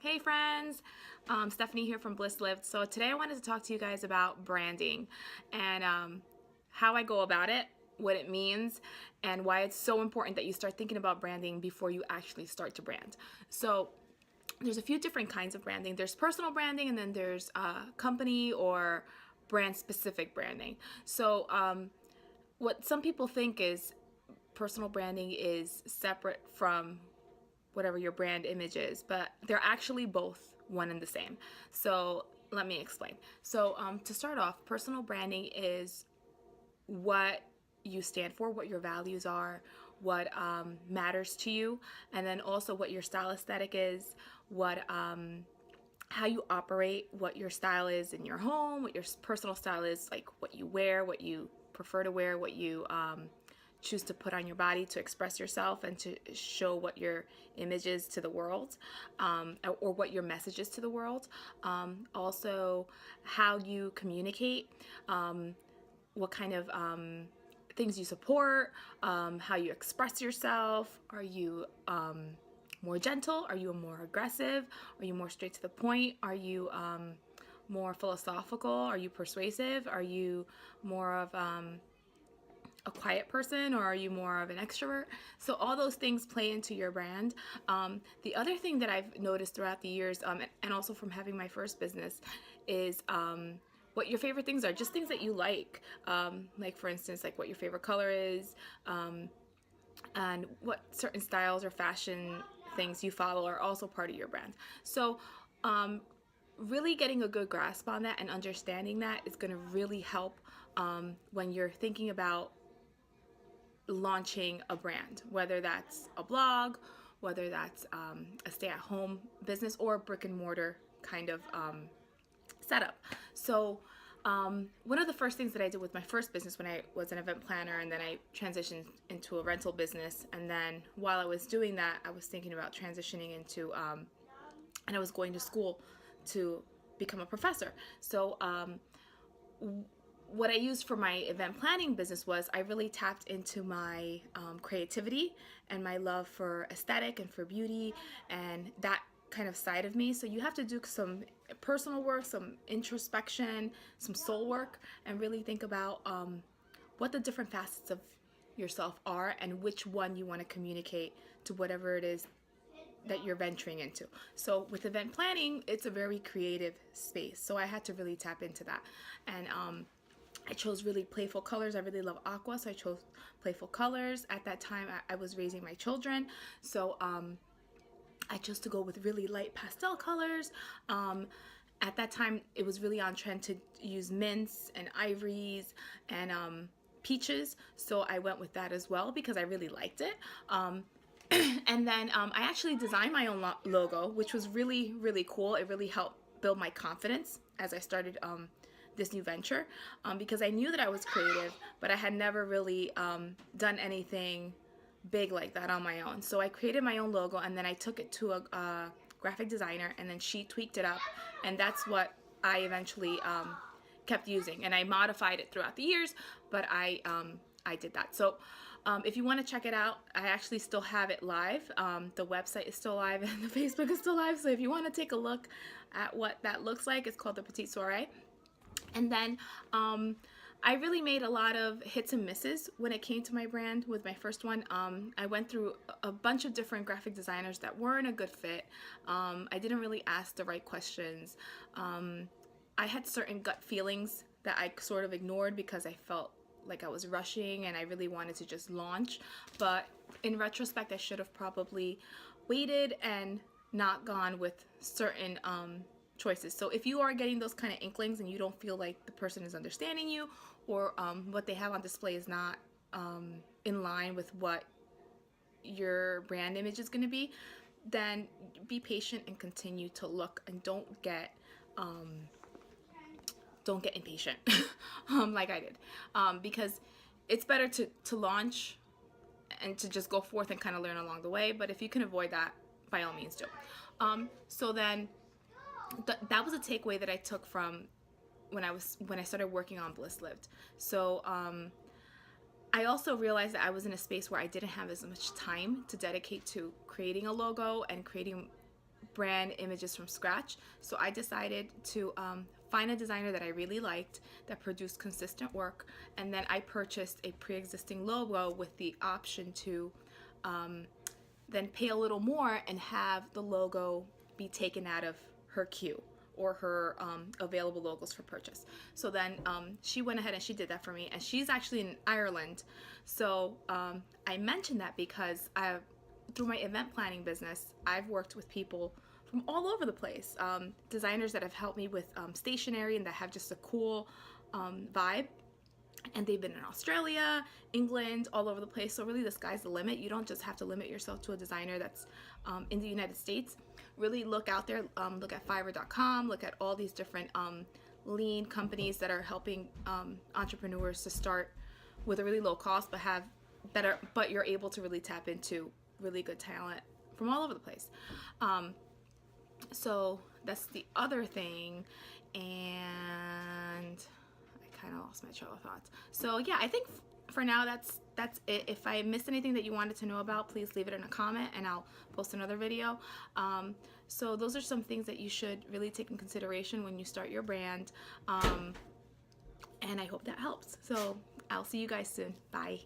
Hey friends, Stephanie here from Bliss. So today I wanted to talk to you guys about branding and how I go about it, what it means, and why it's so important that you start thinking about branding before you actually start to brand. So there's a few different kinds of branding. There's personal branding, and then there's company or brand specific branding. So what some people think is personal branding is separate from whatever your brand image is, but they're actually both one and the same. So let me explain. So to start off, personal branding is what you stand for, what your values are, what matters to you, and then also what your style aesthetic is, what how you operate, what your style is in your home, what your personal style is, like what you wear, what you prefer to wear, what you choose to put on your body to express yourself and to show what your image is to the world, or what your message is to the world. Also, how you communicate, what kind of things you support, how you express yourself. Are you more gentle? Are you more aggressive? Are you more straight to the point? Are you more philosophical? Are you persuasive? Are you more of a quiet person, or are you more of an extrovert? So all those things play into your brand. The other thing that I've noticed throughout the years, and also from having my first business, is what your favorite things are, just things that you like for instance, like what your favorite color is, and what certain styles or fashion things you follow are also part of your brand. So really getting a good grasp on that and understanding that is going to really help when you're thinking about launching a brand, whether that's a blog, whether that's a stay-at-home business, or a brick and mortar kind of setup. So one of the first things that I did with my first business, when I was an event planner, and then I transitioned into a rental business, and then while I was doing that, I was thinking about transitioning into and I was going to school to become a professor. So what I used for my event planning business was I really tapped into my creativity and my love for aesthetic and for beauty and that kind of side of me. So you have to do some personal work, some introspection, some soul work, and really think about what the different facets of yourself are and which one you want to communicate to whatever it is that you're venturing into. So with event planning, it's a very creative space. So I had to really tap into that. And I chose really playful colors. I really love aqua, so I chose playful colors. At that time, I was raising my children, so I chose to go with really light pastel colors. At that time, it was really on trend to use mints and ivories and peaches, so I went with that as well because I really liked it. And then I actually designed my own logo, which was really, really cool. It really helped build my confidence as I started this new venture, because I knew that I was creative, but I had never really done anything big like that on my own. So I created my own logo, and then I took it to a graphic designer, and then she tweaked it up, and that's what I eventually kept using. And I modified it throughout the years, but I did that. So if you want to check it out, I actually still have it live. The website is still live and the Facebook is still live. So if you want to take a look at what that looks like, it's called the Petite Soiree. And then I really made a lot of hits and misses when it came to my brand with my first one. I went through a bunch of different graphic designers that weren't a good fit. I didn't really ask the right questions. I had certain gut feelings that I sort of ignored because I felt like I was rushing and I really wanted to just launch. But in retrospect, I should have probably waited and not gone with certain choices. So if you are getting those kind of inklings and you don't feel like the person is understanding you, or what they have on display is not in line with what your brand image is going to be, then be patient and continue to look, and don't get impatient like I did, because it's better to launch and to just go forth and kind of learn along the way. But if you can avoid that, by all means do. So then that was a takeaway that I took from when I started working on Bliss Lived. So I also realized that I was in a space where I didn't have as much time to dedicate to creating a logo and creating brand images from scratch. So I decided to find a designer that I really liked that produced consistent work, and then I purchased a pre-existing logo with the option to then pay a little more and have the logo be taken out of her queue or her available logos for purchase. So then she went ahead and she did that for me, and she's actually in Ireland. So I mentioned that because through my event planning business, I've worked with people from all over the place. Designers that have helped me with stationery and that have just a cool vibe. And they've been in Australia, England, all over the place. So really the sky's the limit. You don't just have to limit yourself to a designer that's in the United States. Really look out there, look at Fiverr.com, look at all these different lean companies that are helping entrepreneurs to start with a really low cost but have better, but you're able to really tap into really good talent from all over the place. So that's the other thing. And kind of lost my trail of thoughts. So yeah, I think for now that's it. If I missed anything that you wanted to know about, please leave it in a comment and I'll post another video. So those are some things that you should really take in consideration when you start your brand, and I hope that helps. So I'll see you guys soon. Bye.